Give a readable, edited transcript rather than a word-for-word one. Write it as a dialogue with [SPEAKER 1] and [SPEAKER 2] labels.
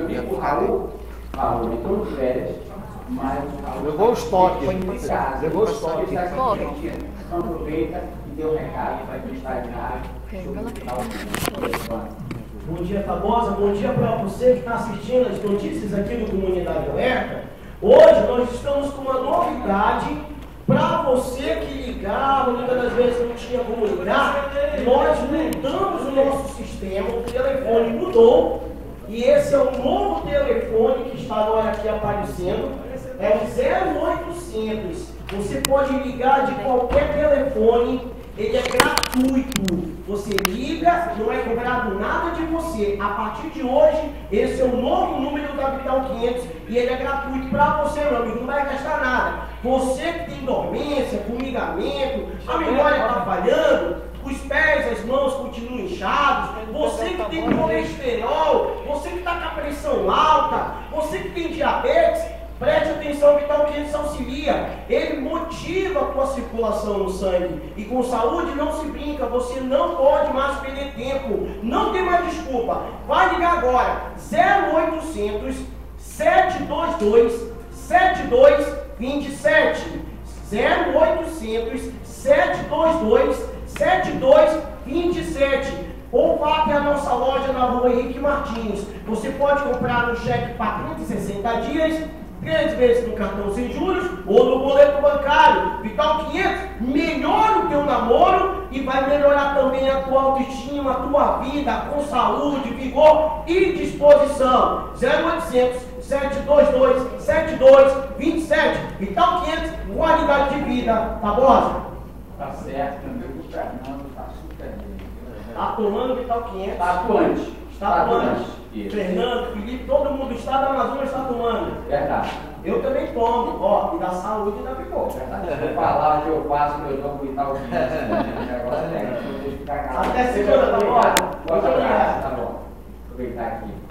[SPEAKER 1] Eu vi o Raul entrou de férias, mas
[SPEAKER 2] levou o estoque.
[SPEAKER 1] Levou o estoque. Então aproveita e dê o recado para quem está em área.
[SPEAKER 3] Bom dia, Tabosa. Bom dia para você que está assistindo as notícias aqui do Comunidade Alerta. Hoje nós estamos com uma novidade para você que ligava, muitas das vezes não tinha como ligar. Nós mudamos o nosso sistema, o telefone mudou. E esse é o novo telefone que está agora aqui aparecendo. É o 0800. Você pode ligar de qualquer telefone. Ele é gratuito. Você liga, não é cobrado nada de você. A partir de hoje, esse é o novo número da Vital 500 e ele é gratuito para você, meu amigo. Não vai gastar nada. Você que tem dormência, formigamento, a memória está falhando, os pés, as mãos continuam inchados, você que tem colesterol, você que está com a pressão alta, você que tem diabetes, preste atenção, Vital 500 auxilia. Ele motiva a tua circulação no sangue. E com saúde não se brinca, você não pode mais perder tempo. Não tem mais desculpa. Vai ligar agora, 0800 722 7227. 0800 722 7227. Ou vá até a nossa loja na rua Henrique Martins. Você pode comprar um cheque para 30 e 60 dias, 3 vezes no cartão sem juros ou no boleto bancário. Vital 500 melhora o teu namoro e vai melhorar também a tua autoestima, a tua vida com saúde, vigor e disposição. 0800 722 7227. Vital 500, qualidade de vida. Tabosa?
[SPEAKER 1] Tá certo, meu amigo Fernando está super bem.
[SPEAKER 3] Está tomando Vital 500.
[SPEAKER 1] Está atuante.
[SPEAKER 3] Está atuante. Fernando, Felipe, todo mundo do estado da Amazonas está tomando.
[SPEAKER 1] Verdade.
[SPEAKER 3] Eu também tomo, ó, e da saúde e da vigor.
[SPEAKER 1] Verdade. Se eu falar o que eu faço, que eu tomo Vital 500, agora é, deixa eu ficar calado.
[SPEAKER 3] Até segunda, tá bom?
[SPEAKER 1] Muito obrigado. Tá bom. Aproveitar aqui.